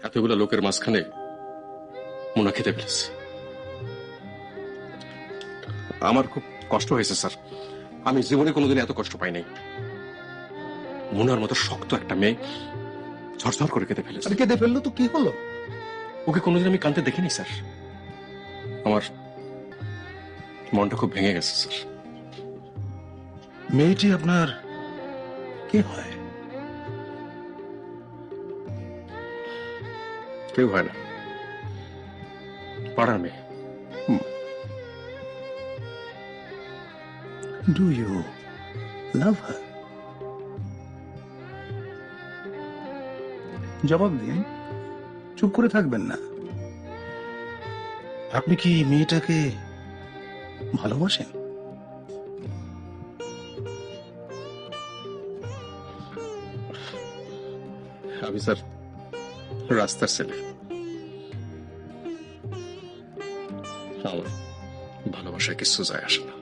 এতগুলো লোকের মাঝখানে মুনা খেতে ফেলেছি। আমার খুব কষ্ট হয়েছে স্যার, আমি জীবনে কোনোদিন এত কষ্ট পাই নাই। মুনার মতো শক্ত একটা মেয়ে ঝরঝর করে কেঁদে ফেলেছে। কেঁদে ফেললো তো কি হলো? ওকে কোনোদিন আমি কাঁদতে দেখিনি স্যার। আমার মনটা খুব ভেঙে গেছে স্যার। মেয়েটি আপনার কে হয়? কেউ হয় না, পাড়ার মেয়ে। ডু ইউ লাভ হার? জবাব দিন, চুপ করে থাকবেন না। আপনি কি মেয়েটাকে ভালোবাসেন? আমি স্যার রাস্তার ছেলে, আমার ভালোবাসায় কিছু যায় আসে না।